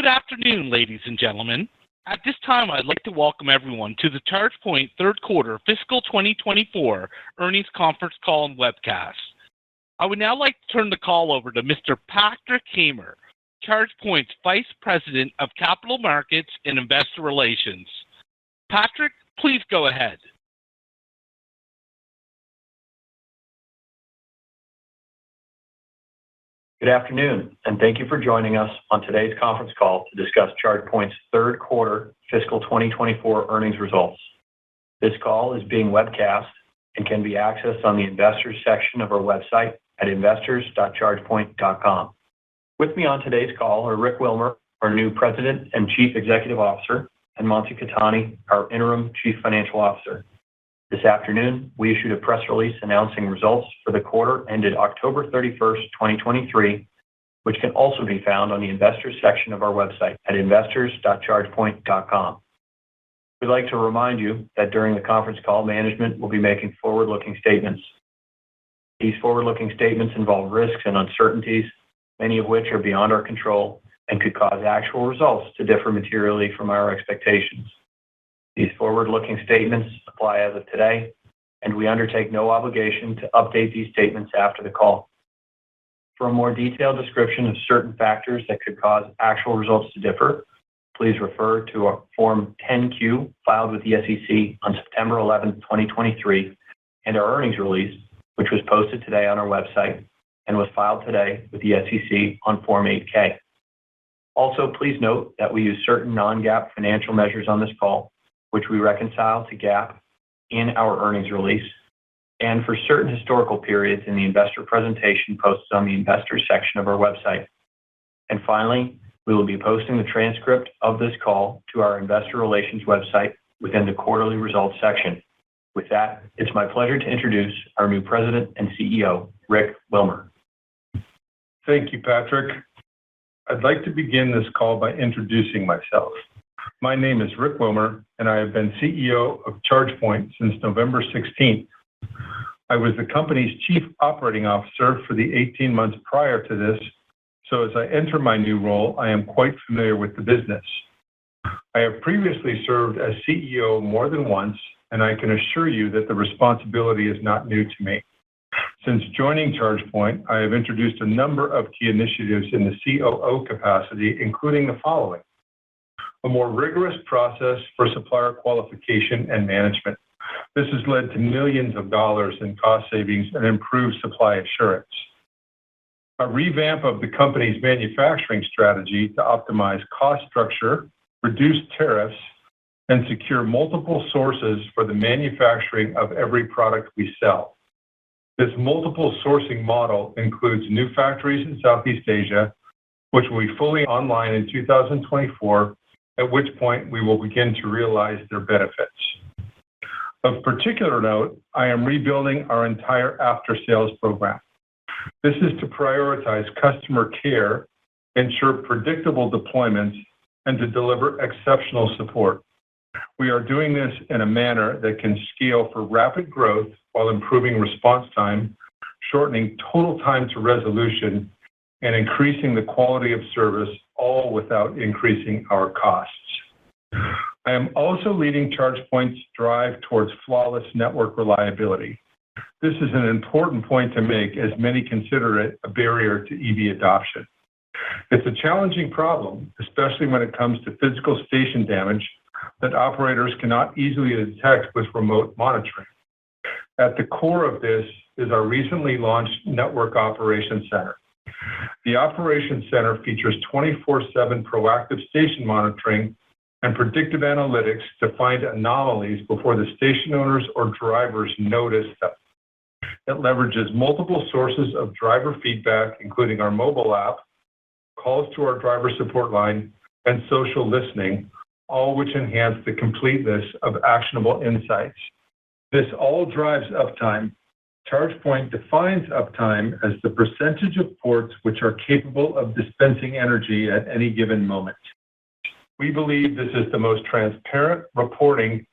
Good afternoon, ladies and gentlemen. At this time, I'd like to welcome everyone to the ChargePoint third quarter fiscal 2024 earnings conference call and webcast. I would now like to turn the call over to Mr. Patrick Hamer, ChargePoint's Vice President of Capital Markets and Investor Relations. Patrick, please go ahead. Good afternoon, and thank you for joining us on today's conference call to discuss ChargePoint's third quarter fiscal 2024 earnings results. This call is being webcast and can be accessed on the Investors section of our website at investors.chargepoint.com. With me on today's call are Rick Wilmer, our new President and Chief Executive Officer, and Mansi Khetani, our Interim Chief Financial Officer. This afternoon, we issued a press release announcing results for the quarter ended October 31st, 2023, which can also be found on the Investors section of our website at investors.chargepoint.com. We'd like to remind you that during the conference call, management will be making forward-looking statements. These forward-looking statements involve risks and uncertainties, many of which are beyond our control and could cause actual results to differ materially from our expectations. These forward-looking statements apply as of today, and we undertake no obligation to update these statements after the call. For a more detailed description of certain factors that could cause actual results to differ, please refer to our Form 10-Q filed with the SEC on September 11, 2023, and our earnings release, which was posted today on our website and was filed today with the SEC on Form 8-K. Also, please note that we use certain non-GAAP financial measures on this call, which we reconcile to GAAP in our earnings release, and for certain historical periods in the investor presentation posted on the Investors section of our website. And finally, we will be posting the transcript of this call to our Investor Relations website within the Quarterly Results section. With that, it's my pleasure to introduce our new President and CEO, Rick Wilmer. Thank you, Patrick. I'd like to begin this call by introducing myself. My name is Rick Wilmer, and I have been CEO of ChargePoint since November 16th. I was the company's Chief Operating Officer for the 18 months prior to this, so as I enter my new role, I am quite familiar with the business. I have previously served as CEO more than once, and I can assure you that the responsibility is not new to me. Since joining ChargePoint, I have introduced a number of key initiatives in the COO capacity, including the following: a more rigorous process for supplier qualification and management. This has led to millions of dollars in cost savings and improved supply assurance. A revamp of the company's manufacturing strategy to optimize cost structure, reduce tariffs, and secure multiple sources for the manufacturing of every product we sell. This multiple sourcing model includes new factories in Southeast Asia, which will be fully online in 2024, at which point we will begin to realize their benefits. Of particular note, I am rebuilding our entire after-sales program. This is to prioritize customer care, ensure predictable deployments, and to deliver exceptional support. We are doing this in a manner that can scale for rapid growth while improving response time, shortening total time to resolution, and increasing the quality of service, all without increasing our costs. I am also leading ChargePoint's drive towards flawless network reliability. This is an important point to make, as many consider it a barrier to EV adoption. It's a challenging problem, especially when it comes to physical station damage that operators cannot easily detect with remote monitoring. At the core of this is our recently launched Network Operations Center. The Operations Center features 24/7 proactive station monitoring and predictive analytics to find anomalies before the station owners or drivers notice them. It leverages multiple sources of driver feedback, including our mobile app, calls to our driver support line, and social listening, all which enhance the completeness of actionable insights. This all drives uptime. ChargePoint defines uptime as the percentage of ports which are capable of dispensing energy at any given moment. We believe this is the most transparent reporting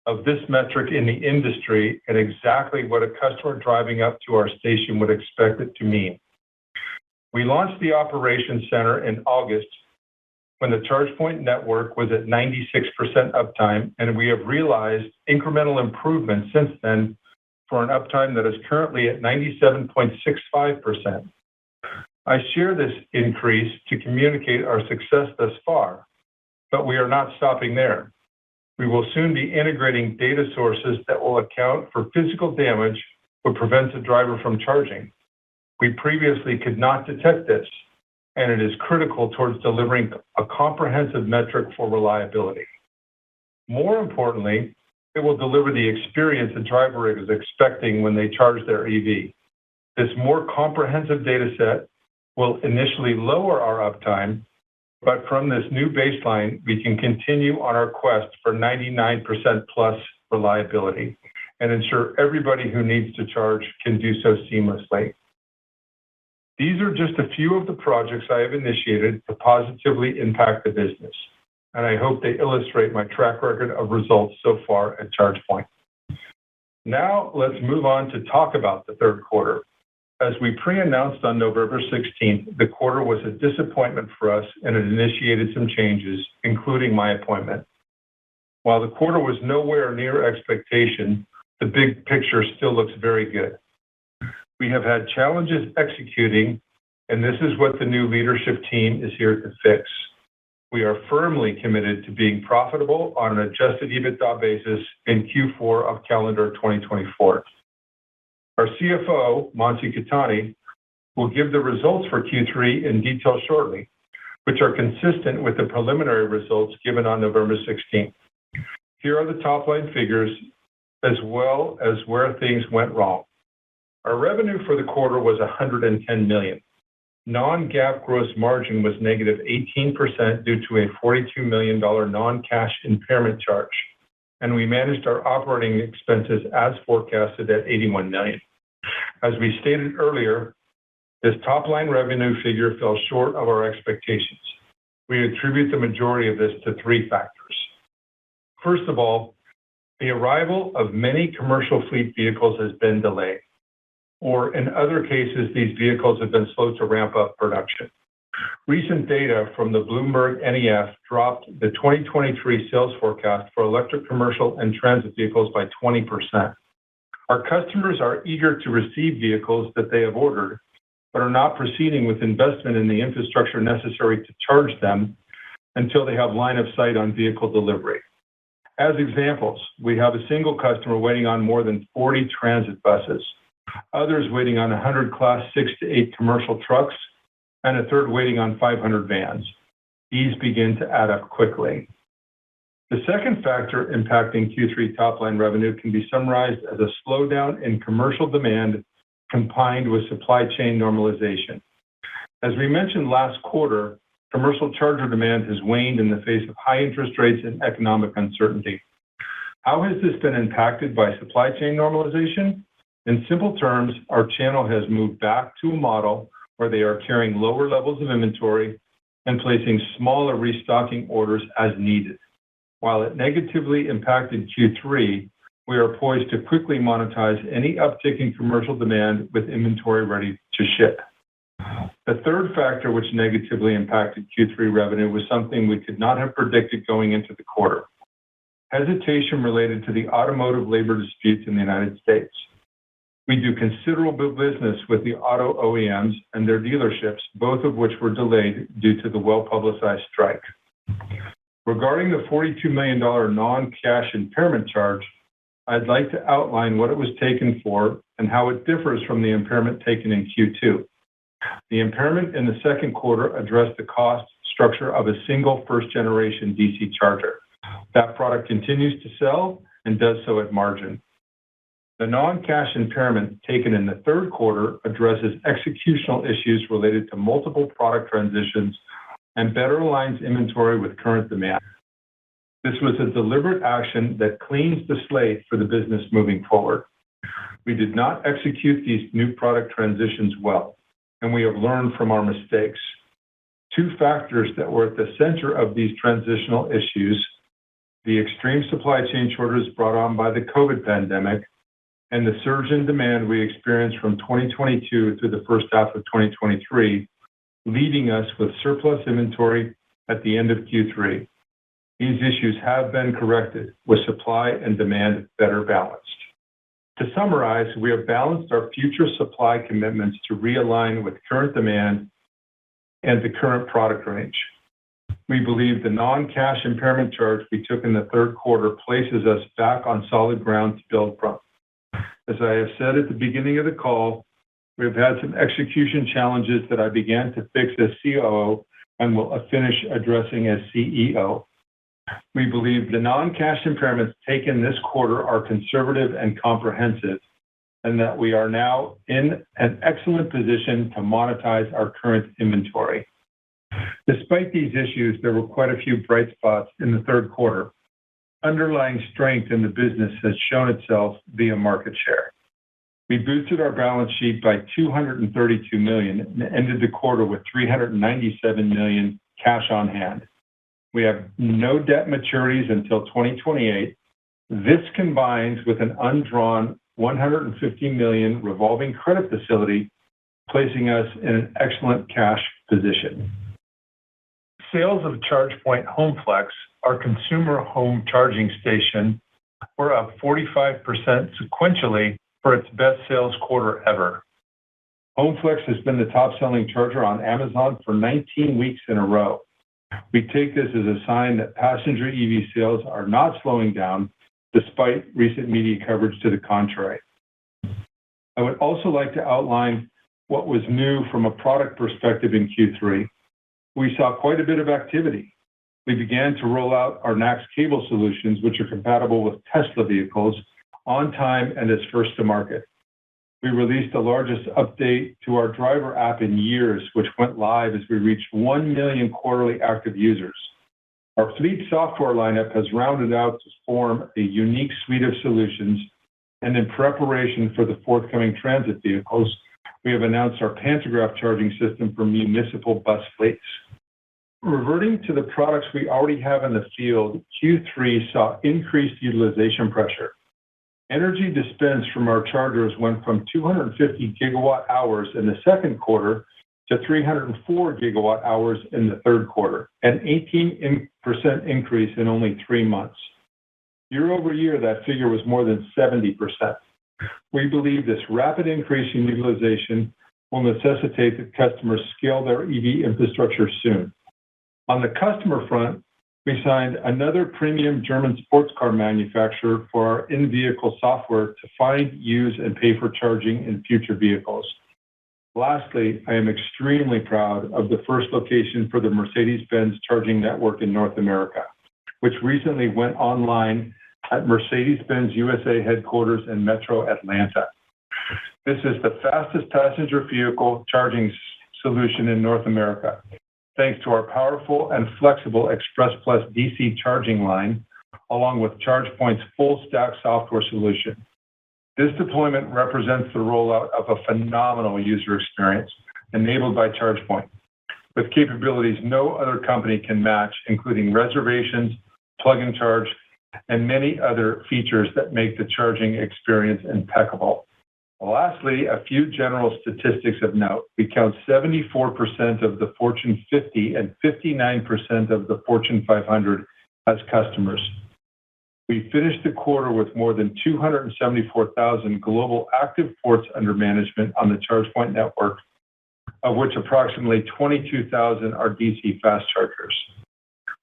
of this metric in the industry and exactly what a customer driving up to our station would expect it to mean. We launched the Operations Center in August when the ChargePoint network was at 96% uptime, and we have realized incremental improvements since then for an uptime that is currently at 97.65%. I share this increase to communicate our success thus far, but we are not stopping there. We will soon be integrating data sources that will account for physical damage what prevents a driver from charging. We previously could not detect this, and it is critical towards delivering a comprehensive metric for reliability. More importantly, it will deliver the experience a driver is expecting when they charge their EV. This more comprehensive data set will initially lower our uptime, but from this new baseline, we can continue on our quest for 99% plus reliability and ensure everybody who needs to charge can do so seamlessly. These are just a few of the projects I have initiated to positively impact the business, and I hope they illustrate my track record of results so far at ChargePoint. Now, let's move on to talk about the third quarter. As we pre-announced on November 16th, the quarter was a disappointment for us and it initiated some changes, including my appointment. While the quarter was nowhere near expectation, the big picture still looks very good. We have had challenges executing, and this is what the new leadership team is here to fix. We are firmly committed to being profitable on an adjusted EBITDA basis in Q4 of calendar 2024. Our CFO, Mansi Khetani, will give the results for Q3 in detail shortly, which are consistent with the preliminary results given on November 16th. Here are the top-line figures, as well as where things went wrong. Our revenue for the quarter was $110 million. Non-GAAP gross margin was negative 18% due to a $42 million non-cash impairment charge, and we managed our operating expenses as forecasted at $81 million. As we stated earlier, this top-line revenue figure fell short of our expectations. We attribute the majority of this to three factors. First of all, the arrival of many commercial fleet vehicles has been delayed, or in other cases, these vehicles have been slow to ramp up production. Recent data from the Bloomberg NEF dropped the 2023 sales forecast for electric commercial and transit vehicles by 20%. Our customers are eager to receive vehicles that they have ordered, but are not proceeding with investment in the infrastructure necessary to charge them until they have line of sight on vehicle delivery. As examples, we have a single customer waiting on more than 40 transit buses, others waiting on 100 Class 6 to 8 commercial trucks, and a third waiting on 500 vans. These begin to add up quickly. The second factor impacting Q3 top-line revenue can be summarized as a slowdown in commercial demand combined with supply chain normalization. As we mentioned last quarter, commercial charger demand has waned in the face of high interest rates and economic uncertainty. How has this been impacted by supply chain normalization? In simple terms, our channel has moved back to a model where they are carrying lower levels of inventory and placing smaller restocking orders as needed. While it negatively impacted Q3, we are poised to quickly monetize any uptick in commercial demand with inventory ready to ship. The third factor which negatively impacted Q3 revenue was something we could not have predicted going into the quarter. Hesitation related to the automotive labor disputes in the United States. We do considerable business with the auto OEMs and their dealerships, both of which were delayed due to the well-publicized strike. Regarding the $42 million non-cash impairment charge, I'd like to outline what it was taken for and how it differs from the impairment taken in Q2. The impairment in the second quarter addressed the cost structure of a single first-generation DC charger. That product continues to sell and does so at margin. The non-cash impairment taken in the third quarter addresses executional issues related to multiple product transitions and better aligns inventory with current demand. This was a deliberate action that cleans the slate for the business moving forward. We did not execute these new product transitions well, and we have learned from our mistakes. Two factors that were at the center of these transitional issues, the extreme supply chain shortages brought on by the COVID pandemic, and the surge in demand we experienced from 2022 through the first half of 2023, leaving us with surplus inventory at the end of Q3. These issues have been corrected with supply and demand better balanced. To summarize, we have balanced our future supply commitments to realign with current demand and the current product range. We believe the non-cash impairment charge we took in the third quarter places us back on solid ground to build from. As I have said at the beginning of the call, we have had some execution challenges that I began to fix as COO and will finish addressing as CEO. We believe the non-cash impairments taken this quarter are conservative and comprehensive, and that we are now in an excellent position to monetize our current inventory. Despite these issues, there were quite a few bright spots in the third quarter. Underlying strength in the business has shown itself via market share. We boosted our balance sheet by $232 million and ended the quarter with $397 million cash on hand. We have no debt maturities until 2028. This combines with an undrawn $150 million revolving credit facility, placing us in an excellent cash position. Sales of ChargePoint HomeFlex, our consumer home charging station, were up 45% sequentially for its best sales quarter ever. HomeFlex has been the top-selling charger on Amazon for 19 weeks in a row. We take this as a sign that passenger EV sales are not slowing down despite recent media coverage to the contrary. I would also like to outline what was new from a product perspective in Q3. We saw quite a bit of activity. We began to roll out our NACS cable solutions, which are compatible with Tesla vehicles, on time and as first to market. We released the largest update to our driver app in years, which went live as we reached 1 million quarterly active users. Our fleet software lineup has rounded out to form a unique suite of solutions, and in preparation for the forthcoming transit vehicles, we have announced our pantograph charging system for municipal bus fleets. Reverting to the products we already have in the field, Q3 saw increased utilization pressure. Energy dispensed from our chargers went from 250 gigawatt hours in the second quarter to 304 gigawatt hours in the third quarter, an 18% increase in only 3 months. Year over year, that figure was more than 70%. We believe this rapid increase in utilization will necessitate that customers scale their EV infrastructure soon. On the customer front, we signed another premium German sports car manufacturer for our in-vehicle software to find, use, and pay for charging in future vehicles. Lastly, I am extremely proud of the first location for the Mercedes-Benz charging network in North America, which recently went online at Mercedes-Benz USA headquarters in Metro Atlanta. This is the fastest passenger vehicle charging solution in North America, thanks to our powerful and flexible Express Plus DC charging line, along with ChargePoint's full-stack software solution. This deployment represents the rollout of a phenomenal user experience enabled by ChargePoint, with capabilities no other company can match, including reservations, plug and charge, and many other features that make the charging experience impeccable. Lastly, a few general statistics of note. We count 74% of the Fortune 50 and 59% of the Fortune 500 as customers. We finished the quarter with more than 274,000 global active ports under management on the ChargePoint network, of which approximately 22,000 are DC fast chargers.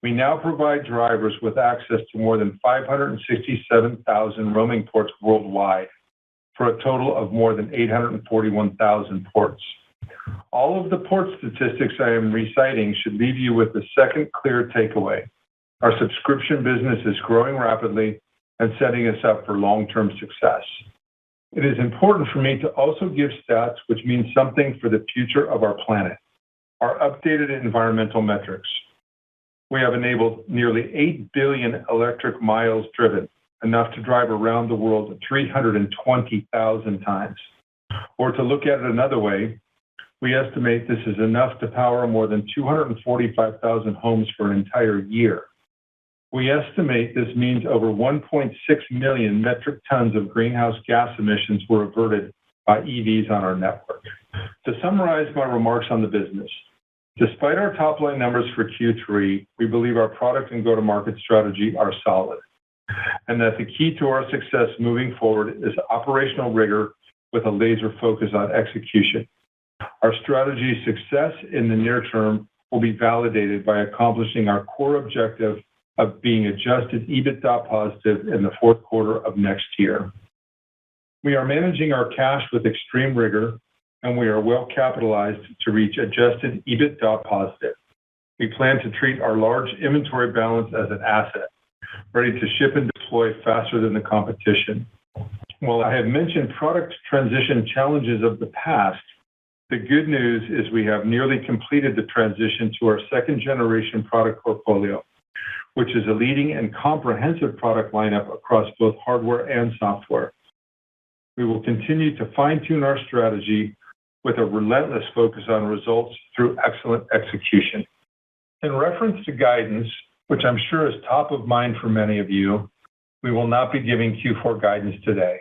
We now provide drivers with access to more than 567,000 roaming ports worldwide, for a total of more than 841,000 ports. All of the port statistics I am reciting should leave you with the second clear takeaway. Our subscription business is growing rapidly and setting us up for long-term success. It is important for me to also give stats which mean something for the future of our planet. Our updated environmental metrics. We have enabled nearly 8 billion electric miles driven, enough to drive around the world 320,000 times. Or to look at it another way, we estimate this is enough to power more than 245,000 homes for an entire year. We estimate this means over 1.6 million metric tons of greenhouse gas emissions were averted by EVs on our network. To summarize my remarks on the business, Despite our top-line numbers for Q3, we believe our product and go-to-market strategy are solid, and that the key to our success moving forward is operational rigor with a laser focus on execution. Our strategy's success in the near term will be validated by accomplishing our core objective of being adjusted EBITDA positive in the fourth quarter of next year. We are managing our cash with extreme rigor, and we are well capitalized to reach adjusted EBITDA positive. We plan to treat our large inventory balance as an asset, ready to ship and deploy faster than the competition. While I have mentioned product transition challenges of the past, the good news is we have nearly completed the transition to our second-generation product portfolio, which is a leading and comprehensive product lineup across both hardware and software. We will continue to fine-tune our strategy with a relentless focus on results through excellent execution. In reference to guidance, which I'm sure is top of mind for many of you, we will not be giving Q4 guidance today.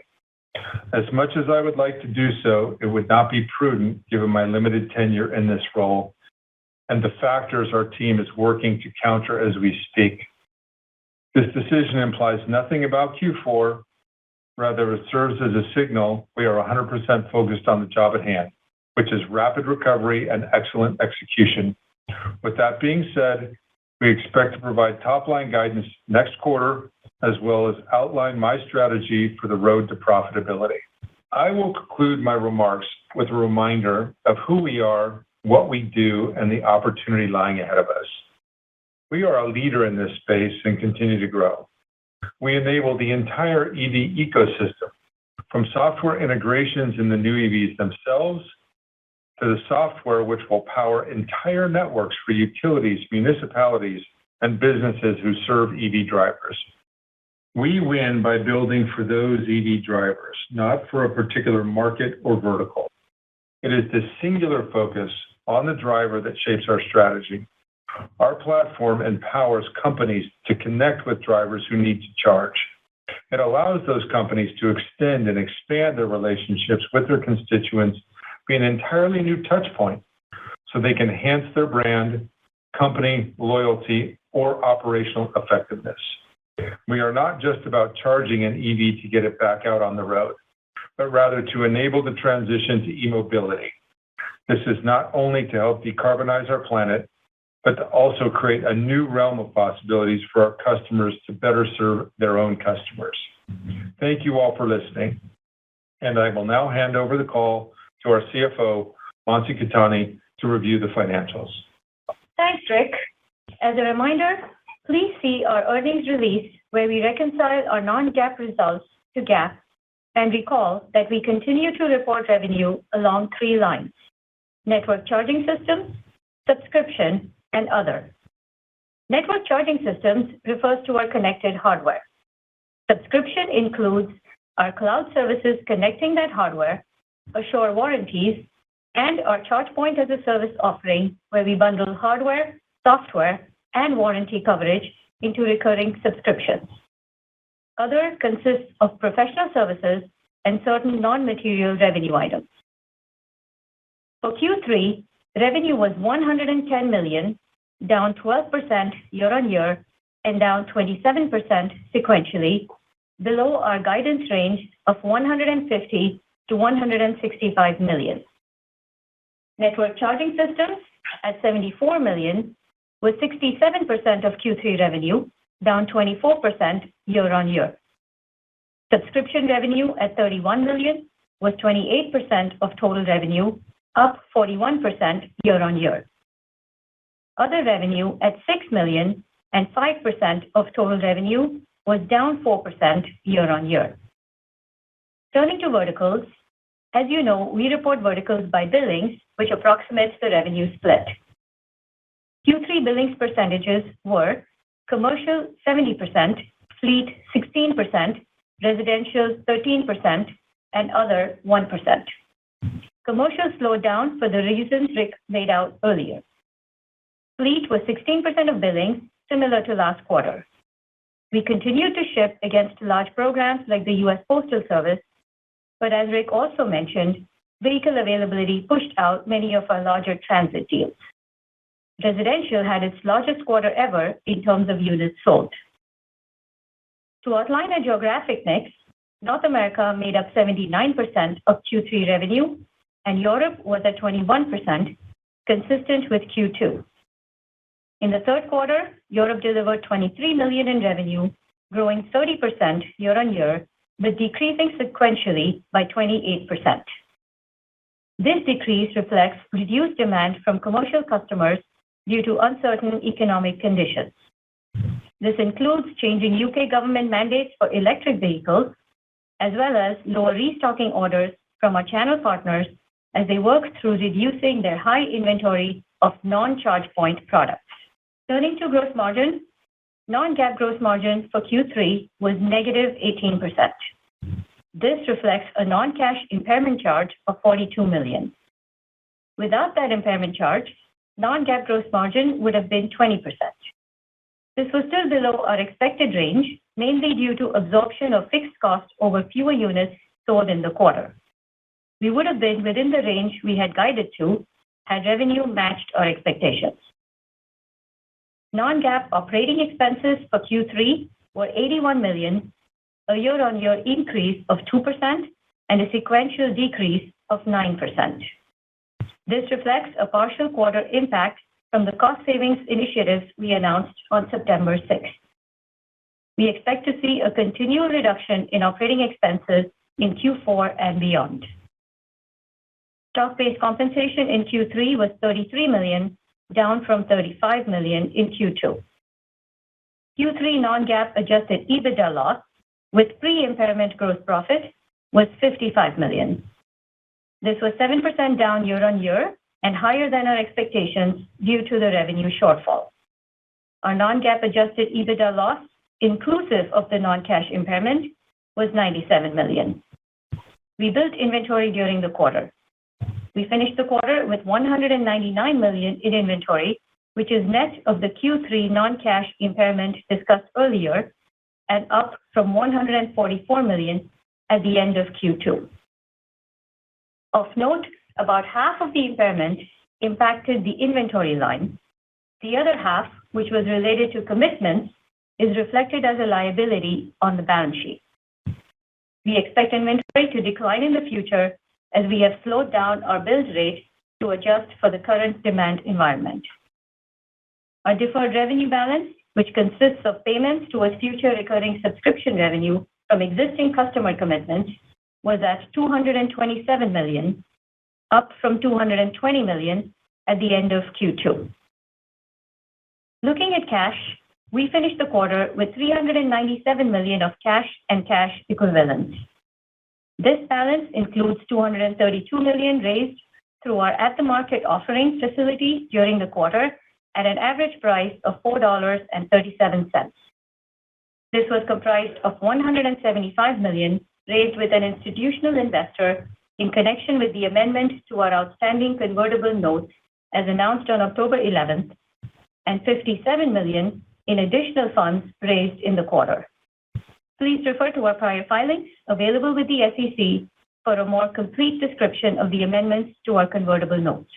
As much as I would like to do so, it would not be prudent given my limited tenure in this role and the factors our team is working to counter as we speak. This decision implies nothing about Q4. Rather, it serves as a signal we are 100% focused on the job at hand, which is rapid recovery and excellent execution. With that being said, we expect to provide top-line guidance next quarter, as well as outline my strategy for the road to profitability. I will conclude my remarks with a reminder of who we are, what we do, and the opportunity lying ahead of us. We are a leader in this space and continue to grow. We enable the entire EV ecosystem, from software integrations in the new EVs themselves to the software which will power entire networks for utilities, municipalities, and businesses who serve EV drivers. We win by building for those EV drivers, not for a particular market or vertical. It is this singular focus on the driver that shapes our strategy. Our platform empowers companies to connect with drivers who need to charge. It allows those companies to extend and expand their relationships with their constituents, be an entirely new touch point, so they can enhance their brand, company loyalty, or operational effectiveness. We are not just about charging an EV to get it back out on the road, but rather to enable the transition to e-mobility. This is not only to help decarbonize our planet, but to also create a new realm of possibilities for our customers to better serve their own customers. Thank you all for listening, and I will now hand over the call to our CFO, Mansi Khetani, to review the financials. Thanks, Rick. As a reminder, please see our earnings release where we reconcile our non-GAAP results to GAAP, and recall that we continue to report revenue along three lines: network charging systems, subscription, and other. Network charging systems refers to our connected hardware. Subscription includes our cloud services connecting that hardware, assure warranties, and our ChargePoint as a service offering where we bundle hardware, software, and warranty coverage into recurring subscriptions. Other consists of professional services and certain non-material revenue items. For Q3, revenue was $110 million, down 12% year-on-year and down 27% sequentially, below our guidance range of $150 to $165 million. Network charging systems at $74 million was 67% of Q3 revenue, down 24% year-on-year. Subscription revenue at $31 million was 28% of total revenue, up 41% year-on-year. Other revenue at $6 million and 5% of total revenue was down 4% year-on-year. Turning to verticals, as you know, we report verticals by billings, which approximates the revenue split. Q3 billings percentages were commercial 70%, fleet 16%, residential 13%, and other 1%. Commercial slowed down for the reasons Rick laid out earlier. Fleet was 16% of billings, similar to last quarter. We continued to ship against large programs like the U.S. Postal Service, but as Rick also mentioned, vehicle availability pushed out many of our larger transit deals. Residential had its largest quarter ever in terms of units sold. To outline a geographic mix, North America made up 79% of Q3 revenue, and Europe was at 21%, consistent with Q2. In the third quarter, Europe delivered $23 million in revenue, growing 30% year-on-year, but decreasing sequentially by 28%. This decrease reflects reduced demand from commercial customers due to uncertain economic conditions. This includes changing UK government mandates for electric vehicles, as well as lower restocking orders from our channel partners as they work through reducing their high inventory of non-ChargePoint products. Turning to gross margin, non-GAAP gross margin for Q3 was negative 18%. This reflects a non-cash impairment charge of $42 million. Without that impairment charge, non-GAAP gross margin would have been 20%. This was still below our expected range, mainly due to absorption of fixed costs over fewer units sold in the quarter. We would have been within the range we had guided to had revenue matched our expectations. Non-GAAP operating expenses for Q3 were $81 million, a year-on-year increase of 2% and a sequential decrease of 9%. This reflects a partial quarter impact from the cost savings initiatives we announced on September 6th. We expect to see a continual reduction in operating expenses in Q4 and beyond. Stock-based compensation in Q3 was $33 million, down from $35 million in Q2. Q3 non-GAAP adjusted EBITDA loss with pre-impairment gross profit was $55 million. This was 7% down year-on-year and higher than our expectations due to the revenue shortfall. Our non-GAAP adjusted EBITDA loss, inclusive of the non-cash impairment, was $97 million. We built inventory during the quarter. We finished the quarter with $199 million in inventory, which is net of the Q3 non-cash impairment discussed earlier and up from $144 million at the end of Q2. Of note, about half of the impairment impacted the inventory line. The other half, which was related to commitments, is reflected as a liability on the balance sheet. We expect inventory to decline in the future as we have slowed down our build rate to adjust for the current demand environment. Our deferred revenue balance, which consists of payments towards future recurring subscription revenue from existing customer commitments, was at $227 million, up from $220 million at the end of Q2. Looking at cash, we finished the quarter with $397 million of cash and cash equivalents. This balance includes $232 million raised through our at-the-market offering facility during the quarter at an average price of $4.37. This was comprised of $175 million raised with an institutional investor in connection with the amendment to our outstanding convertible notes as announced on October 11th, and $57 million in additional funds raised in the quarter. Please refer to our prior filings available with the SEC for a more complete description of the amendments to our convertible notes.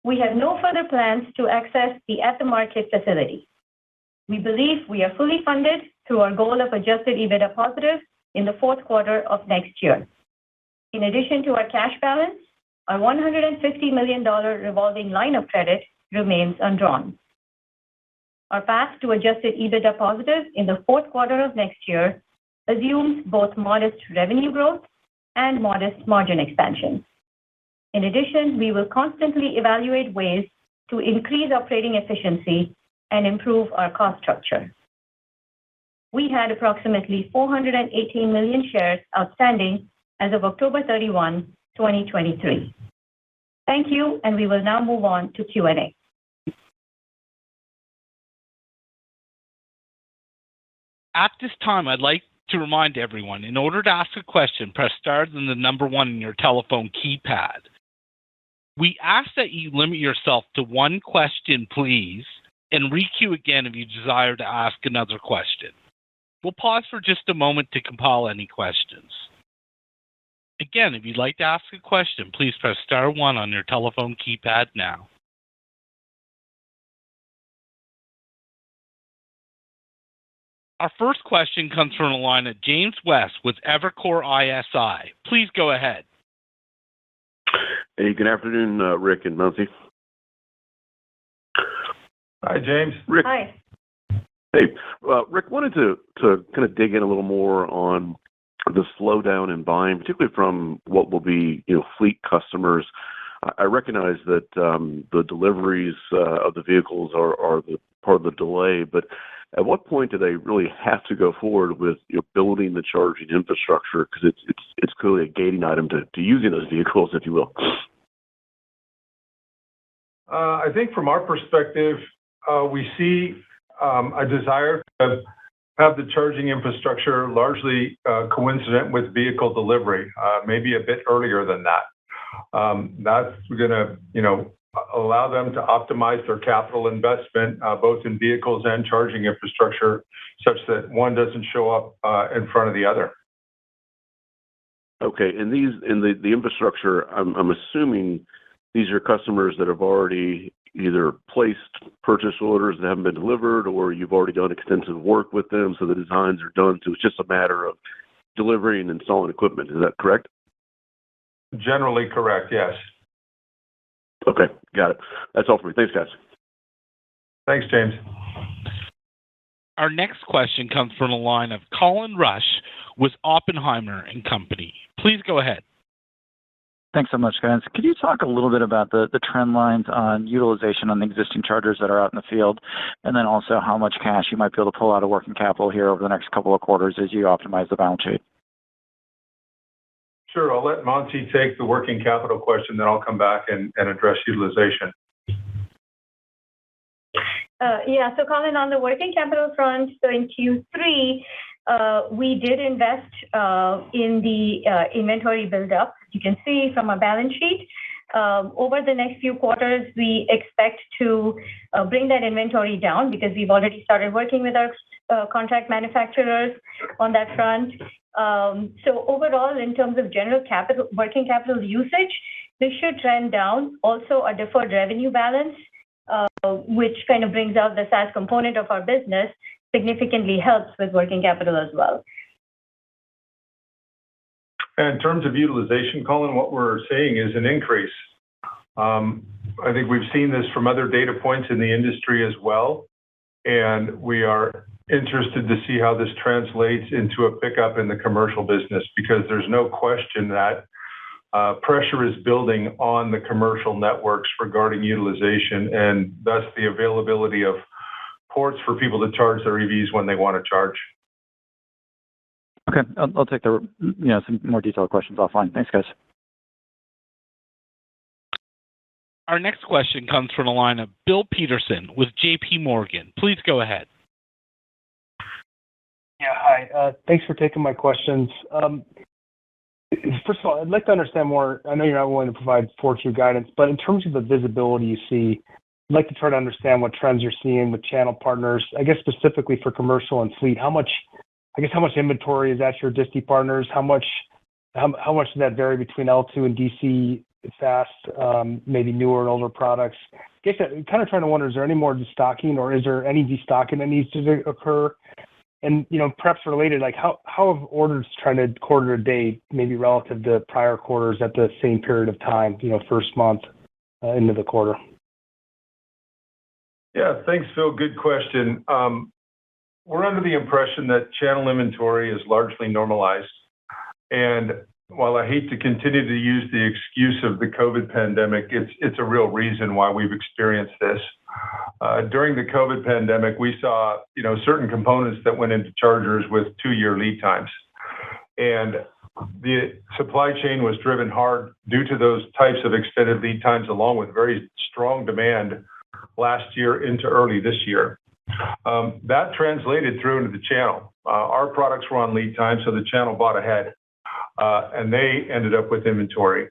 We have no further plans to access the at-the-market facility. We believe we are fully funded through our goal of adjusted EBITDA positive in the fourth quarter of next year. In addition to our cash balance, our $150 million revolving line of credit remains undrawn. Our path to adjusted EBITDA positive in the fourth quarter of next year assumes both modest revenue growth and modest margin expansion. In addition, we will constantly evaluate ways to increase operating efficiency and improve our cost structure. We had approximately 418 million shares outstanding as of October 31, 2023. Thank you, and we will now move on to Q&A. At this time, I'd like to remind everyone, in order to ask a question, press star then the number 1 on your telephone keypad. We ask that you limit yourself to one question, please, and re-queue again if you desire to ask another question. We'll pause for just a moment to compile any questions. Again, if you'd like to ask a question, please press star 1 on your telephone keypad now. Our first question comes from the line of James West with Evercore ISI. Please go ahead. Hey, good afternoon, Rick and Muncie. Hi, James. Rick. Hi. Hey, Rick, wanted to kind of dig in a little more on the slowdown in buying, particularly from what will be, fleet customers. I recognize that the deliveries of the vehicles are the part of the delay, but at what point do they really have to go forward with building the charging infrastructure? Because it's clearly a gating item to using those vehicles, if you will. I think from our perspective, we see a desire to have the charging infrastructure largely coincident with vehicle delivery, maybe a bit earlier than that. That's going to, allow them to optimize their capital investment, both in vehicles and charging infrastructure, such that one doesn't show up in front of the other. Okay, and the infrastructure, I'm assuming these are customers that have already either placed purchase orders that haven't been delivered, or you've already done extensive work with them, so the designs are done. So it's just a matter of delivering and installing equipment. Is that correct? Generally correct, yes. Okay, got it. That's all for me. Thanks, guys. Thanks, James. Our next question comes from the line of Colin Rusch with Oppenheimer and Company. Please go ahead. Thanks so much, guys. Could you talk a little bit about the trend lines on utilization on the existing chargers that are out in the field, and then also how much cash you might be able to pull out of working capital here over the next couple of quarters as you optimize the balance sheet? Sure. I'll let Monty take the working capital question, then I'll come back and address utilization. So Colin, on the working capital front, so in Q3, we did invest in the inventory buildup. You can see from our balance sheet. Over the next few quarters, we expect to bring that inventory down because we've already started working with our contract manufacturers on that front. So overall, in terms of general working capital usage, this should trend down. Also, a deferred revenue balance, which kind of brings out the SaaS component of our business, significantly helps with working capital as well. And in terms of utilization, Colin, what we're seeing is an increase. I think we've seen this from other data points in the industry as well, and we are interested to see how this translates into a pickup in the commercial business, because there's no question that pressure is building on the commercial networks regarding utilization and thus the availability of ports for people to charge their EVs when they want to charge. Okay, I'll take the some more detailed questions offline. Thanks, guys. Our next question comes from the line of Bill Peterson with J.P. Morgan. Please go ahead. Yeah, hi. Thanks for taking my questions. First of all, I'd like to understand more. I know you're not willing to provide forward guidance, but in terms of the visibility you see, I'd like to try to understand what trends you're seeing with channel partners. I guess specifically for commercial and fleet, how much inventory is at your disti partners? How much does that vary between L2 and DC fast, maybe newer and older products? I guess I'm kind of trying to wonder, is there any more destocking, or is there any destocking that needs to occur? And, perhaps related, like how have orders trended quarter to date, maybe relative to prior quarters at the same period of time, first month into the quarter? Yeah, thanks, Phil. Good question. We're under the impression that channel inventory is largely normalized. And while I hate to continue to use the excuse of the COVID pandemic, it's a real reason why we've experienced this. During the COVID pandemic, we saw, certain components that went into chargers with 2-year lead times. And the supply chain was driven hard due to those types of extended lead times, along with very strong demand last year into early this year. That translated through into the channel. Our products were on lead time, so the channel bought ahead, and they ended up with inventory.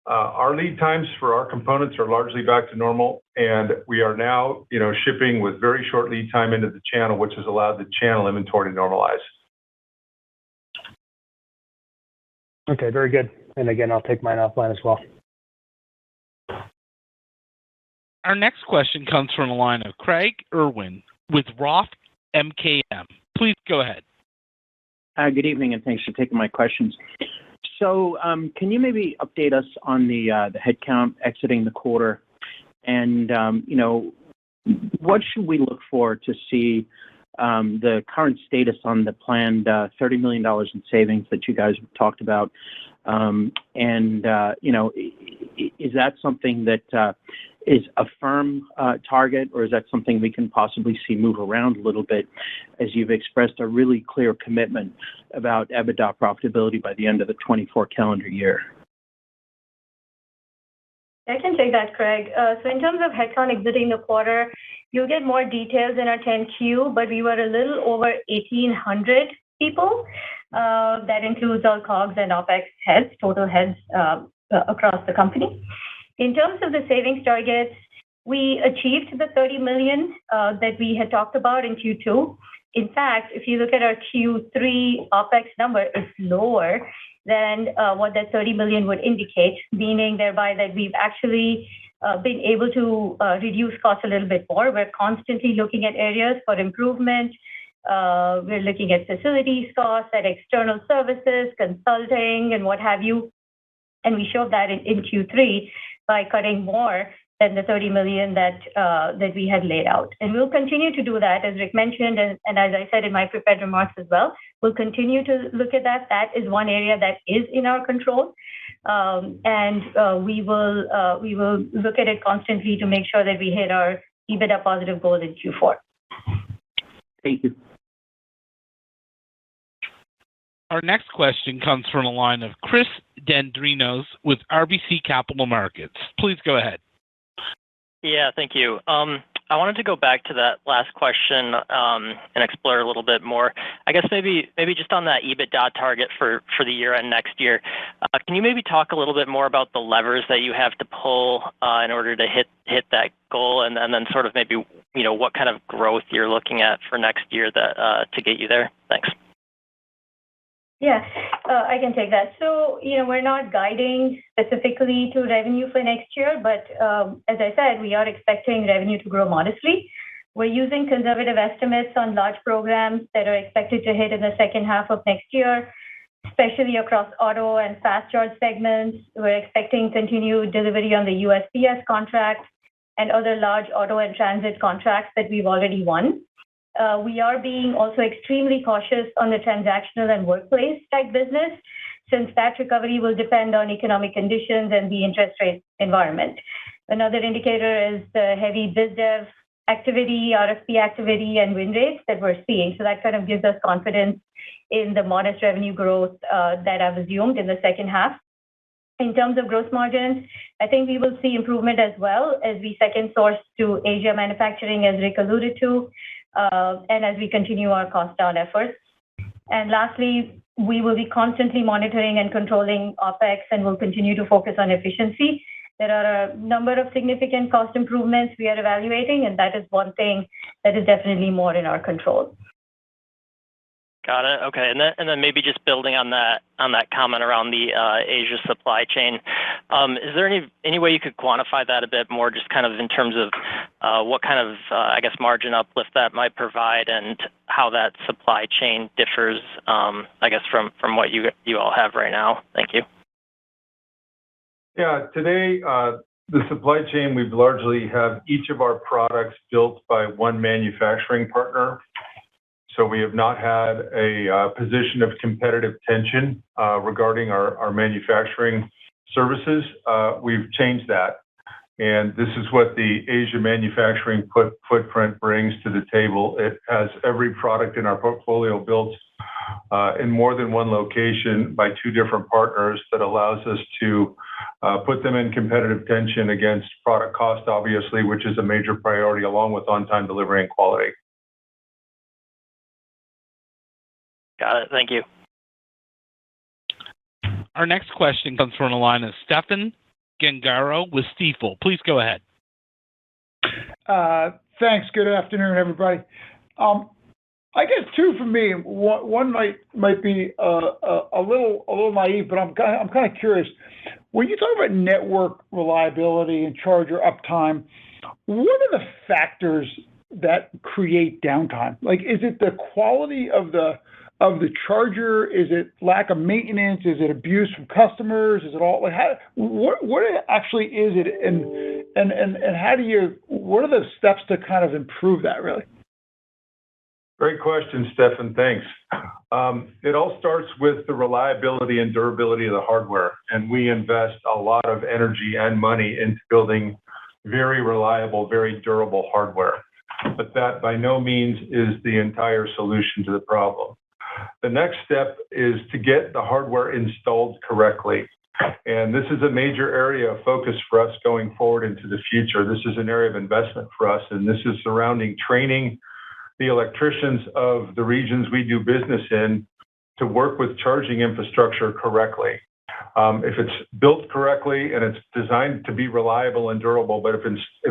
Our lead times for our components are largely back to normal, and we are now, shipping with very short lead time into the channel, which has allowed the channel inventory to normalize. Okay, very good. And again, I'll take mine offline as well. Our next question comes from the line of Craig Irwin with Roth MKM. Please go ahead. Good evening, and thanks for taking my questions. So, can you maybe update us on the headcount exiting the quarter, and what should we look for to see the current status on the planned $30 million in savings that you guys talked about? Is that something that is a firm target, or is that something we can possibly see move around a little bit, as you've expressed a really clear commitment about EBITDA profitability by the end of the 24 calendar year? I can take that, Craig. So in terms of headcount exiting the quarter, you'll get more details in our 10Q, but we were a little over 1,800 people. That includes all COGS and OPEX heads, total heads across the company. In terms of the savings targets, we achieved the $30 million that we had talked about in Q2. In fact, if you look at our Q3 OPEX number, it's lower than what that $30 million would indicate, meaning thereby that we've actually been able to reduce costs a little bit more. We're constantly looking at areas for improvement. We're looking at facilities costs, at external services, consulting, and what have you. And we showed that in Q3 by cutting more than the $30 million that we had laid out. And we'll continue to do that, as Rick mentioned, and as I said in my prepared remarks as well. We'll continue to look at that. That is one area that is in our control. We will look at it constantly to make sure that we hit our EBITDA positive goal in Q4. Thank you. Our next question comes from the line of Chris Dendrinos with RBC Capital Markets. Please go ahead. Yeah, thank you. I wanted to go back to that last question and explore a little bit more. I guess maybe just on that EBITDA target for the year end next year. Can you maybe talk a little bit more about the levers that you have to pull in order to hit that goal, and then sort of maybe what kind of growth you're looking at for next year that to get you there? Thanks. Yeah, I can take that. So, we're not guiding specifically to revenue for next year, but as I said, we are expecting revenue to grow modestly. We're using conservative estimates on large programs that are expected to hit in the second half of next year, especially across auto and fast charge segments. We're expecting continued delivery on the USPS contract and other large auto and transit contracts that we've already won. We are being also extremely cautious on the transactional and workplace type business, since that recovery will depend on economic conditions and the interest rate environment. Another indicator is the heavy biz dev activity, RFP activity, and win rates that we're seeing. So that kind of gives us confidence in the modest revenue growth that I've assumed in the second half. In terms of gross margins, I think we will see improvement as well as we second source to Asia manufacturing, as Rick alluded to, and as we continue our cost down efforts. And lastly, we will be constantly monitoring and controlling OPEX, and we'll continue to focus on efficiency. There are a number of significant cost improvements we are evaluating, and that is one thing that is definitely more in our control. Got it. Okay, and then maybe just building on that comment around the Asia supply chain. Is there any way you could quantify that a bit more, just kind of in terms of what kind of margin uplift that might provide, and how that supply chain differs, from what you all have right now? Thank you. Yeah, today the supply chain, we've largely have each of our products built by one manufacturing partner. So we have not had a position of competitive tension regarding our manufacturing services. We've changed that. And this is what the Asia manufacturing footprint brings to the table. It has every product in our portfolio built in more than one location by two different partners that allows us to put them in competitive tension against product cost, obviously, which is a major priority, along with on-time delivery and quality. Got it. Thank you. Our next question comes from the line of Stephen Gengaro with Stifel. Please go ahead. Thanks. Good afternoon, everybody. I guess two for me. One might be a little naive, but I'm kind of curious. When you talk about network reliability and charger uptime, what are the factors that create downtime? Like, is it the quality of the charger? Is it lack of maintenance? Is it abuse from customers? Is it all like what actually is it? And how do you? What are the steps to kind of improve that? Really. Great question, Stefan. Thanks. It all starts with the reliability and durability of the hardware, and we invest a lot of energy and money into building very reliable, very durable hardware. But that by no means is the entire solution to the problem. The next step is to get the hardware installed correctly. And this is a major area of focus for us going forward into the future. This is an area of investment for us, and this is surrounding training the electricians of the regions we do business in to work with charging infrastructure correctly. If it's built correctly and it's designed to be reliable and durable, but if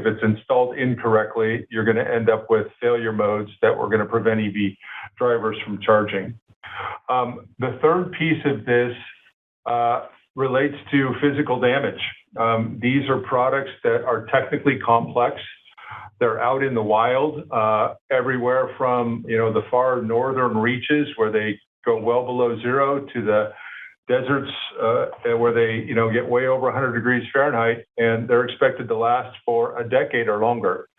it's installed incorrectly, you're going to end up with failure modes that we're going to prevent EV drivers from charging. The third piece of this relates to physical damage. These are products that are technically complex. They're out in the wild, everywhere from the far northern reaches where they go well below zero to the deserts where they get way over 100 degrees Fahrenheit, and they're expected to last for a decade or longer.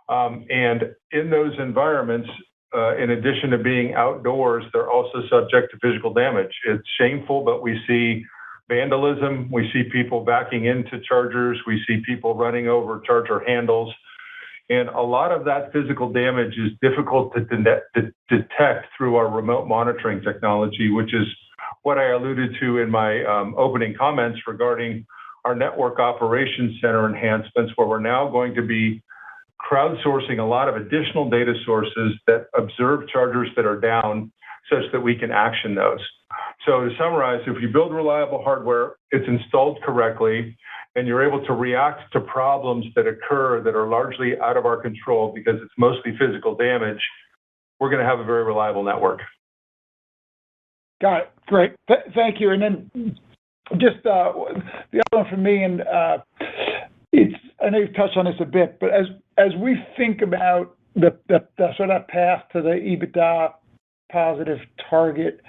And in those environments, in addition to being outdoors, they're also subject to physical damage. It's shameful, but we see vandalism. We see people backing into chargers. We see people running over charger handles. And a lot of that physical damage is difficult to detect through our remote monitoring technology, which is what I alluded to in my opening comments regarding our network operations center enhancements, where we're now going to be crowdsourcing a lot of additional data sources that observe chargers that are down such that we can action those. So to summarize, if you build reliable hardware, it's installed correctly, and you're able to react to problems that occur that are largely out of our control because it's mostly physical damage, we're going to have a very reliable network. Got it. Great. Thank you. And then just the other one for me, and I know you've touched on this a bit, but as we think about the sort of path to the EBITDA positive target,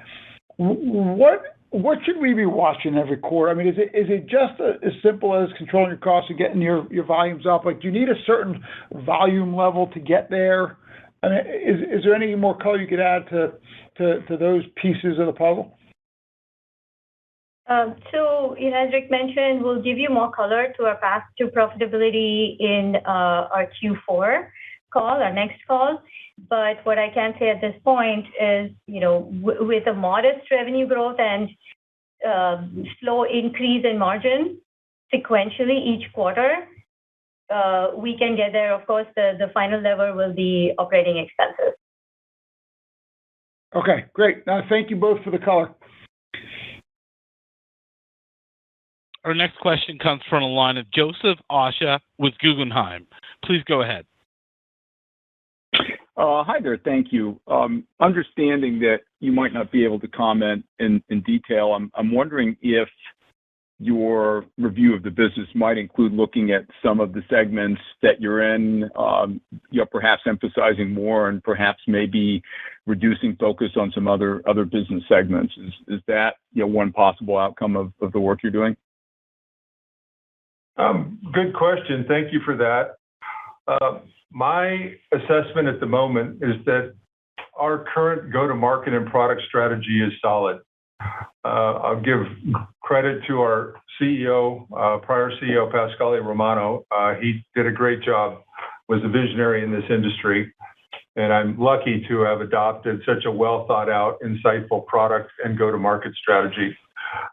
what should we be watching every quarter? I mean, is it just as simple as controlling your costs and getting your volumes up? Like, do you need a certain volume level to get there? I mean, is there any more color you could add to those pieces of the puzzle? So, as Rick mentioned, we'll give you more color to our path to profitability in our Q4 call, our next call. But what I can say at this point is, with a modest revenue growth and slow increase in margin sequentially each quarter, we can get there. Of course, the final lever will be operating expenses. Okay, great. Thank you both for the color. Our next question comes from the line of Joseph Osha with Guggenheim. Please go ahead. Hi there. Thank you. Understanding that you might not be able to comment in detail, I'm wondering if your review of the business might include looking at some of the segments that you're in, perhaps emphasizing more and perhaps maybe reducing focus on some other business segments. Is that one possible outcome of the work you're doing? Good question. Thank you for that. My assessment at the moment is that our current go-to-market and product strategy is solid. I'll give credit to our CEO, prior CEO, Pasquale Romano. He did a great job, was a visionary in this industry, and I'm lucky to have adopted such a well-thought-out, insightful product and go-to-market strategy.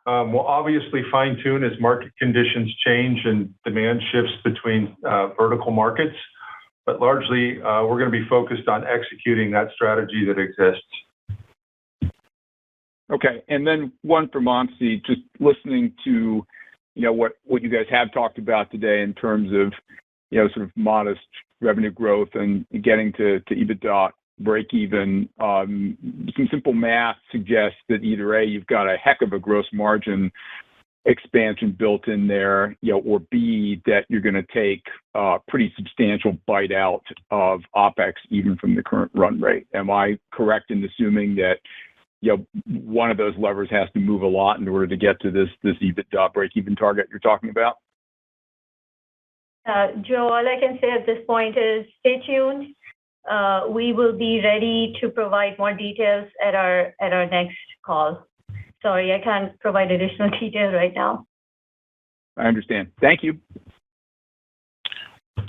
We'll obviously fine-tune as market conditions change and demand shifts between vertical markets, but largely we're going to be focused on executing that strategy that exists. Okay, and then one for Mansi, just listening to what you guys have talked about today in terms of sort of modest revenue growth and getting to EBITDA break even. Some simple math suggests that either A, you've got a heck of a gross margin, expansion built in there, or B, that you're going to take a pretty substantial bite out of OpEx even from the current run rate. Am I correct in assuming that one of those levers has to move a lot in order to get to this EBITDA break-even target you're talking about? Joe, all I can say at this point is stay tuned. We will be ready to provide more details at our next call. Sorry, I can't provide additional details right now. I understand. Thank you.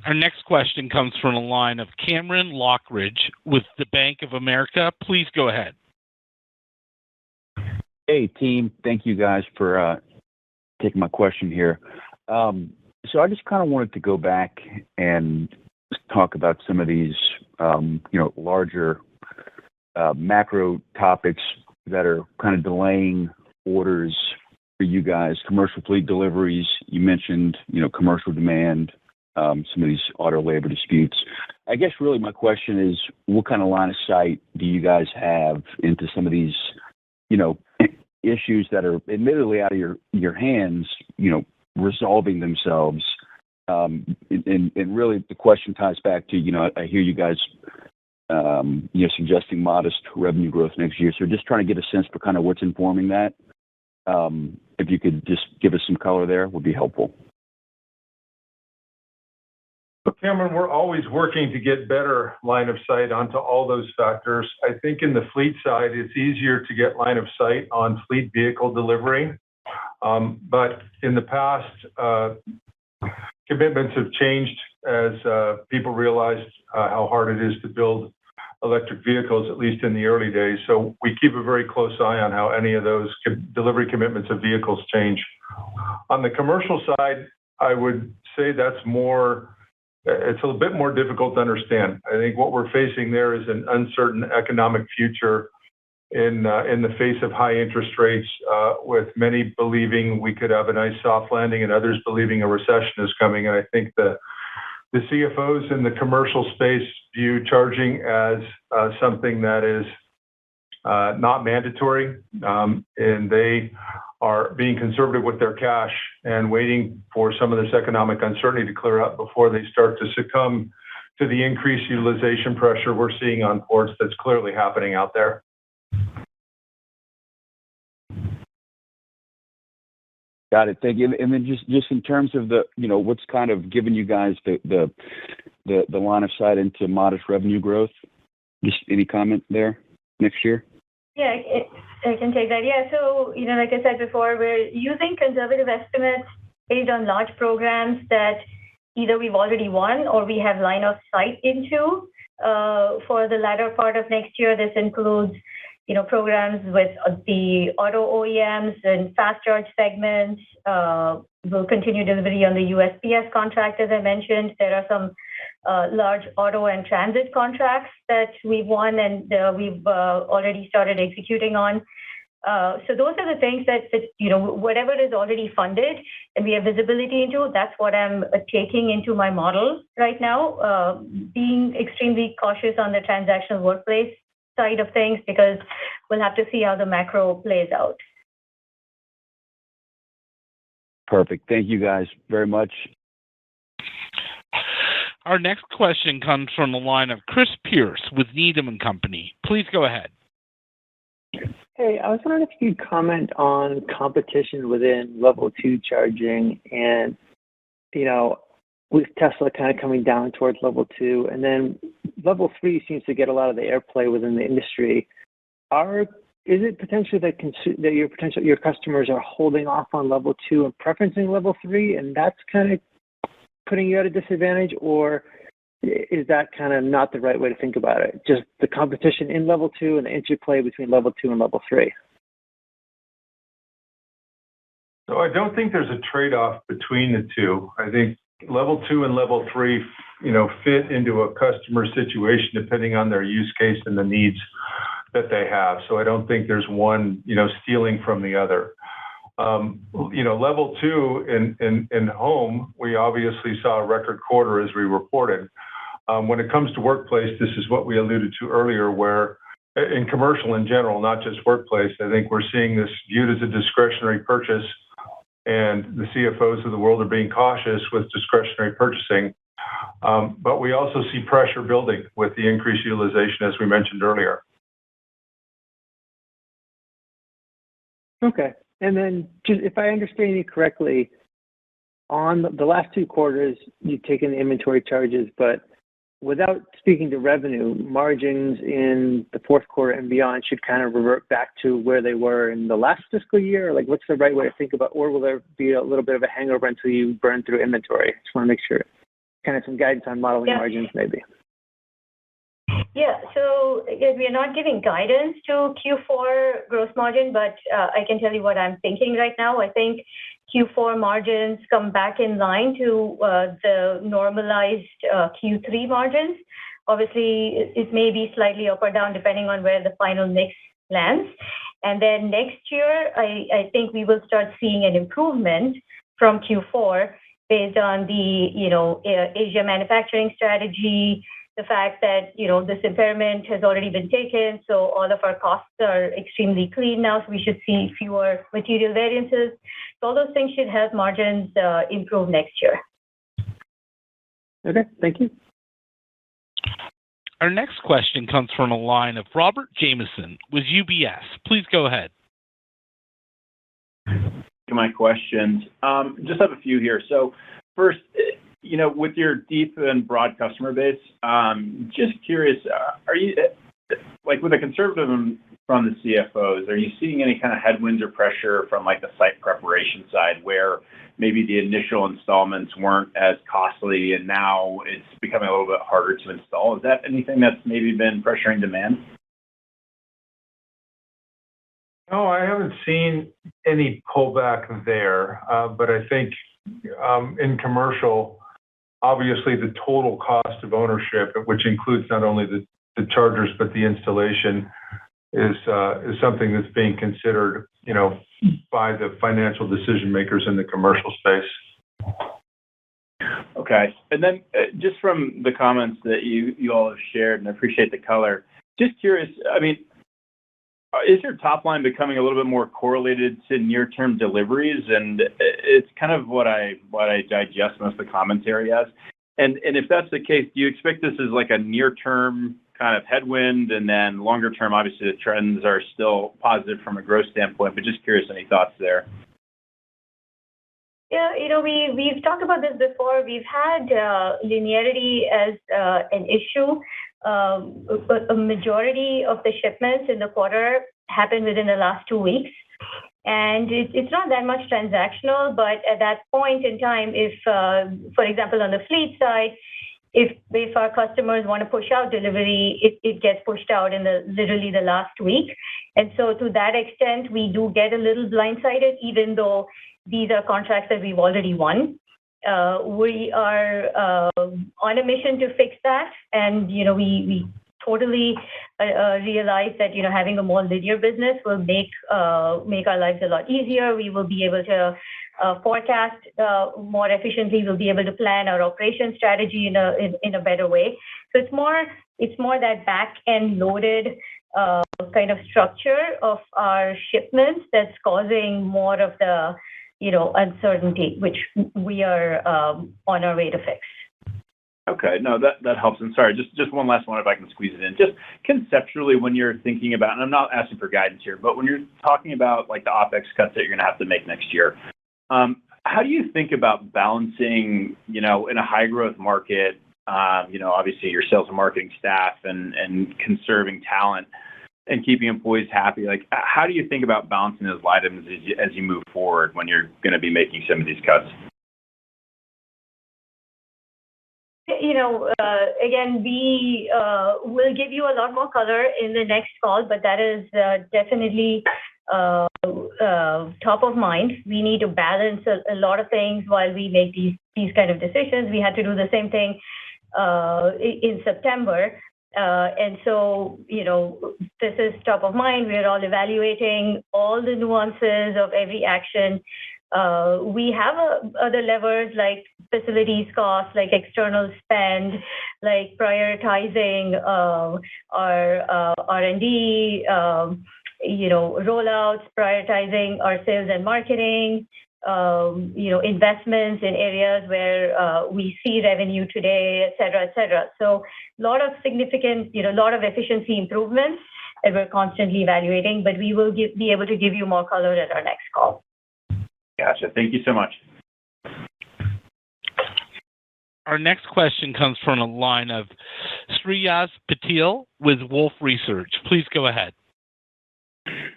Our next question comes from the line of Cameron Lockridge with the Bank of America. Please go ahead. Hey, team. Thank you guys for taking my question here. So I just kind of wanted to go back and talk about some of these, larger macro topics that are kind of delaying orders for you guys. Commercial fleet deliveries, you mentioned, commercial demand, some of these auto labor disputes. I guess really my question is, what kind of line of sight do you guys have into some of these, issues that are admittedly out of your hands, resolving themselves? And really the question ties back to, I hear you guys, suggesting modest revenue growth next year. So just trying to get a sense for kind of what's informing that. If you could just give us some color there, would be helpful. Cameron, we're always working to get better line of sight onto all those factors. I think in the fleet side, it's easier to get line of sight on fleet vehicle delivery. But in the past, commitments have changed as people realized how hard it is to build electric vehicles, at least in the early days. So we keep a very close eye on how any of those delivery commitments of vehicles change. On the commercial side, I would say it's a bit more difficult to understand. I think what we're facing there is an uncertain economic future in the face of high interest rates, with many believing we could have a nice soft landing and others believing a recession is coming. And I think the CFOs in the commercial space view charging as something that is not mandatory, and they are being conservative with their cash and waiting for some of this economic uncertainty to clear up before they start to succumb to the increased utilization pressure we're seeing on ports that's clearly happening out there. Got it. Thank you. And then just in terms of the, what's kind of giving you guys the line of sight into modest revenue growth, just any comment there next year? Yeah, I can take that. Yeah, so, like I said before, we're using conservative estimates based on large programs that either we've already won or we have line of sight into for the latter part of next year. This includes, programs with the auto OEMs and fast charge segments. We'll continue delivery on the USPS contract, as I mentioned. There are some large auto and transit contracts that we've won and we've already started executing on. So those are the things that whatever is already funded and we have visibility into, that's what I'm taking into my model right now, being extremely cautious on the transactional workplace side of things, because we'll have to see how the macro plays out. Perfect. Thank you guys very much. Our next question comes from the line of Chris Pierce with Needham & Company. Please go ahead. Hey, I was wondering if you could comment on competition within level 2 charging and, with Tesla kind of coming down towards level 2, and then level 3 seems to get a lot of the airplay within the industry. Is it potentially that your customers are holding off on level 2 and preferencing level 3, and that's kind of putting you at a disadvantage, or is that kind of not the right way to think about it? Just the competition in level 2 and the interplay between level 2 and level 3. So I don't think there's a trade-off between the two. I think level 2 and level 3, fit into a customer situation depending on their use case and the needs that they have. So I don't think there's one, stealing from the other. Level 2 in home, we obviously saw a record quarter as we reported. When it comes to workplace, this is what we alluded to earlier, where in commercial in general, not just workplace, I think we're seeing this viewed as a discretionary purchase and the CFOs of the world are being cautious with discretionary purchasing. But we also see pressure building with the increased utilization, as we mentioned earlier. Okay. And then just if I understand you correctly, on the last 2 quarters, you've taken the inventory charges, but without speaking to revenue, margins in the fourth quarter and beyond should kind of revert back to where they were in the last fiscal year? Like, what's the right way to think about, or will there be a little bit of a hangover until you burn through inventory? Just want to make sure, kind of some guidance on modeling margins maybe. Yeah. So again, we are not giving guidance to Q4 gross margin, but I can tell you what I'm thinking right now. I think Q4 margins come back in line to the normalized Q3 margins. Obviously, it may be slightly up or down depending on where the final mix lands. And then next year, I think we will start seeing an improvement from Q4 based on the Asia manufacturing strategy, the fact that this impairment has already been taken, so all of our costs are extremely clean now, so we should see fewer material variances. So all those things should help margins improve next year. Okay, thank you. Our next question comes from a line of Robert Jameson with UBS. Please go ahead. My questions. Just have a few here. So first, with your deep and broad customer base, just curious, are you, like with the conservatism from the CFOs, are you seeing any kind of headwinds or pressure from like the site preparation side where maybe the initial installments weren't as costly and now it's becoming a little bit harder to install? Is that anything that's maybe been pressuring demand? No, I haven't seen any pullback there, but I think in commercial, obviously the total cost of ownership, which includes not only the chargers but the installation, is something that's being considered, by the financial decision makers in the commercial space. Okay, and then just from the comments that you all have shared, and I appreciate the color. Just curious, I mean, is your top line becoming a little bit more correlated to near-term deliveries? And it's kind of what I digest most of the commentary as. And if that's the case, do you expect this as like a near-term kind of headwind, and then longer-term, obviously the trends are still positive from a growth standpoint? But just curious, any thoughts there? Yeah, we've talked about this before. We've had linearity as an issue. A majority of the shipments in the quarter happened within the last 2 weeks. And it's not that much transactional, but at that point in time, if, for example, on the fleet side, if our customers want to push out delivery, it gets pushed out in literally the last week. And so to that extent, we do get a little blindsided, even though these are contracts that we've already won. We are on a mission to fix that, and we totally realize that having a more linear business will make our lives a lot easier. We will be able to forecast more efficiently. We'll be able to plan our operation strategy in a better way. So it's more that back end loaded kind of structure of our shipments that's causing more of the uncertainty, which we are on our way to fix. Okay, no, that helps. And sorry, just one last one if I can squeeze it in. Just conceptually, when you're thinking about, and I'm not asking for guidance here, but when you're talking about like the OpEx cuts that you're going to have to make next year, how do you think about balancing, in a high growth market, obviously your sales and marketing staff and conserving talent and keeping employees happy? Like, how do you think about balancing those items as you move forward when you're going to be making some of these cuts? Again, we will give you a lot more color in the next call, but that is definitely top of mind. We need to balance a lot of things while we make these kind of decisions. We had to do the same thing in September. And so, this is top of mind. We're all evaluating all the nuances of every action. We have other levers like facilities costs, like external spend, like prioritizing our R&D, rollouts, prioritizing our sales and marketing, investments in areas where we see revenue today, et cetera, et cetera. So a lot of significant, lot of efficiency improvements that we're constantly evaluating, but we will be able to give you more color at our next call. Gotcha. Thank you so much. Our next question comes from a line of Shreyas Patil with Wolfe Research. Please go ahead.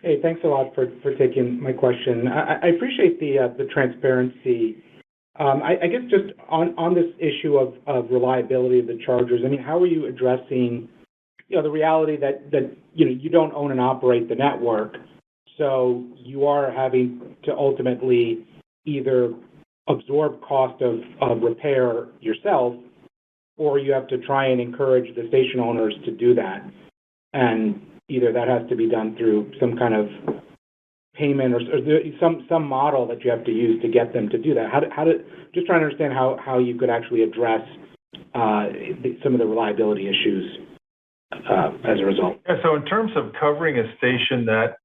Hey, thanks a lot for taking my question. I appreciate the transparency. I guess just on this issue of reliability of the chargers, I mean, how are you addressing the reality that you don't own and operate the network, so you are having to ultimately either absorb cost of repair yourself, or you have to try and encourage the station owners to do that, and either that has to be done through some kind of payment or some model that you have to use to get them to do that. Just trying to understand how you could actually address some of the reliability issues as a result. Yeah, so in terms of covering a station that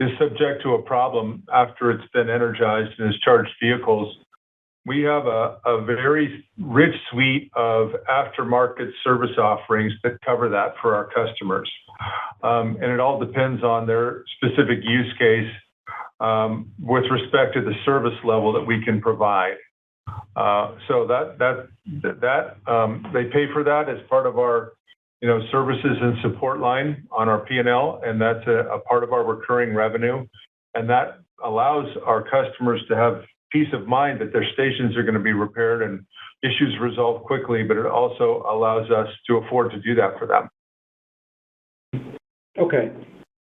is subject to a problem after it's been energized and has charged vehicles, we have a very rich suite of aftermarket service offerings that cover that for our customers. And it all depends on their specific use case with respect to the service level that we can provide. So that they pay for that as part of our services and support line on our P&L, and that's a part of our recurring revenue. And that allows our customers to have peace of mind that their stations are going to be repaired and issues resolved quickly, but it also allows us to afford to do that for them. Okay.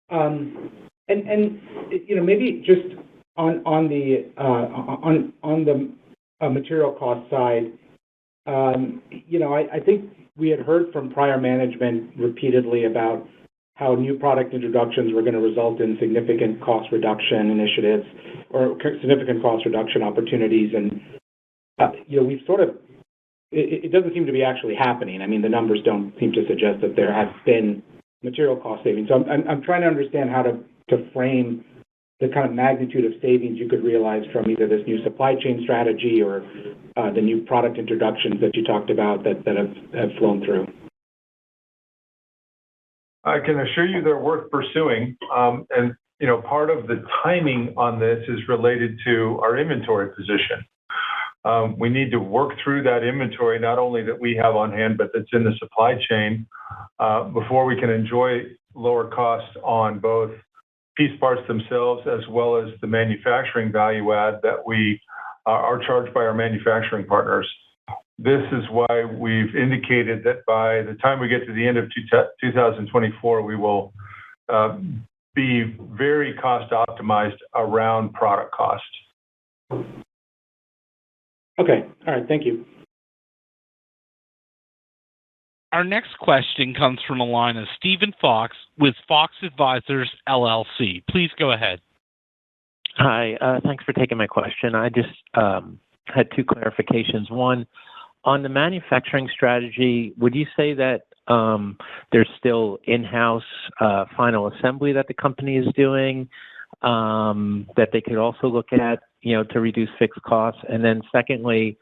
And maybe just on the material cost side, I think we had heard from prior management repeatedly about how new product introductions were going to result in significant cost reduction initiatives or significant cost reduction opportunities. And, we've sort of, it doesn't seem to be actually happening. I mean, the numbers don't seem to suggest that there have been material cost savings. So I'm trying to understand how to frame the kind of magnitude of savings you could realize from either this new supply chain strategy or the new product introductions that you talked about that have flown through. I can assure you they're worth pursuing. And part of the timing on this is related to our inventory position. We need to work through that inventory, not only that we have on hand, but that's in the supply chain before we can enjoy lower costs on both piece parts themselves as well as the manufacturing value add that we are charged by our manufacturing partners. This is why we've indicated that by the time we get to the end of 2024, we will be very cost optimized around product cost. Okay. All right. Thank you. Our next question comes from the line of Stephen Fox with Fox Advisors, LLC. Please go ahead. Hi. Thanks for taking my question. I just had two clarifications. One, on the manufacturing strategy, would you say that there's still in-house final assembly that the company is doing that they could also look at, to reduce fixed costs? And then secondly,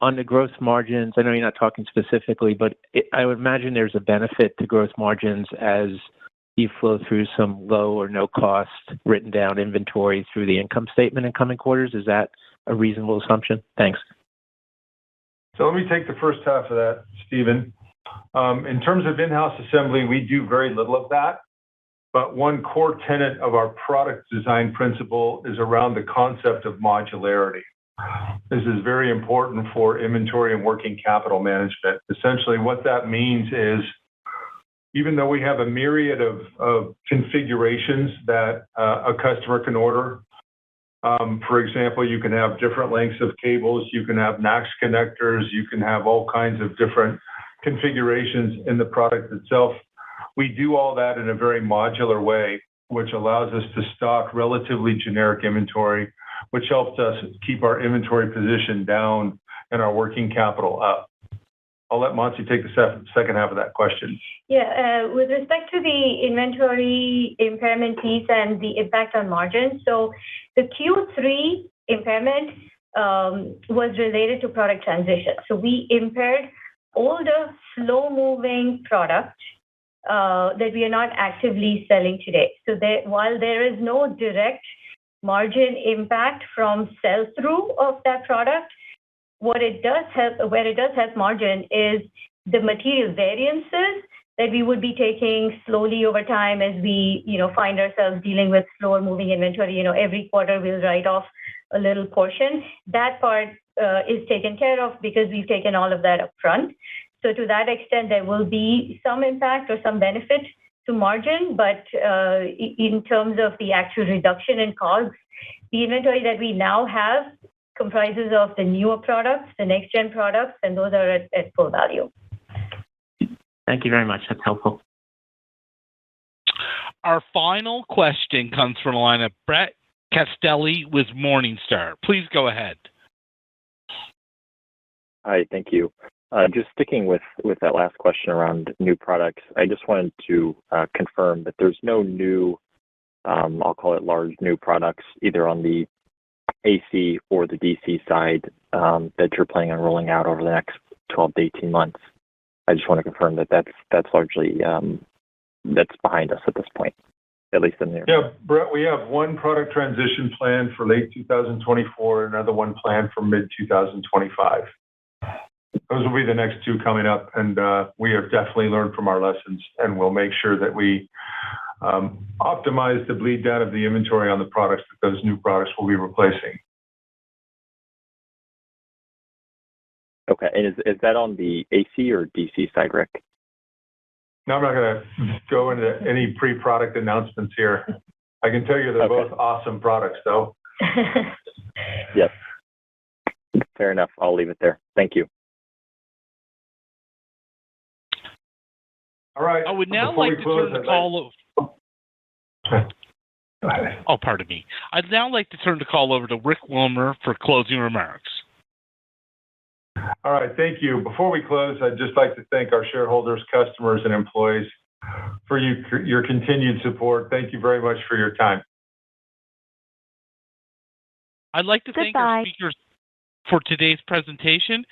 on the gross margins, I know you're not talking specifically, but I would imagine there's a benefit to gross margins as you flow through some low or no cost written down inventory through the income statement in coming quarters. Is that a reasonable assumption? Thanks. So let me take the first half of that, Stephen. In terms of in-house assembly, we do very little of that. But one core tenet of our product design principle is around the concept of modularity. This is very important for inventory and working capital management. Essentially, what that means is, even though we have a myriad of configurations that a customer can order, for example, you can have different lengths of cables, you can have NACS connectors, you can have all kinds of different configurations in the product itself. We do all that in a very modular way, which allows us to stock relatively generic inventory, which helps us keep our inventory position down and our working capital up. I'll let Monty take the second half of that question. Yeah, with respect to the inventory impairment piece and the impact on margin, so the Q3 impairment was related to product transition. So we impaired all the slow-moving products that we are not actively selling today. So while there is no direct margin impact from sell-through of that product, where it does help margin is the material variances that we would be taking slowly over time as we, find ourselves dealing with slower moving inventory. Every quarter we'll write off a little portion. That part is taken care of because we've taken all of that up front. So to that extent, there will be some impact or some benefit to margin, but in terms of the actual reduction in COGS, the inventory that we now have comprises of the newer products, the next-gen products, and those are at full value. Thank you very much. That's helpful. Our final question comes from the line of Brett Castelli with Morningstar. Please go ahead. Hi, thank you. Just sticking with that last question around new products, I just wanted to confirm that there's no new, I'll call it large new products, either on the AC or the DC side that you're planning on rolling out over the next 12 to 18 months. I just want to confirm that that's largely that's behind us at this point, at least in there. Yeah, Brett, we have one product transition plan for late 2024, another one planned for mid-2025. Those will be the next two coming up, and we have definitely learned from our lessons, and we'll make sure that we optimize the bleed down of the inventory on the products that those new products will be replacing. Okay, and is that on the AC or DC side, Rick? No, I'm not going to go into any pre-product announcements here. I can tell you they're both awesome products, though. Yep. Fair enough. I'll leave it there. Thank you. All right. I would now like to turn the call over. Oh, pardon me. I'd now like to turn the call over to Rick Wilmer for closing remarks. All right, thank you. Before we close, I'd just like to thank our shareholders, customers, and employees for your continued support. Thank you very much for your time. I'd like to thank our speakers for today's presentation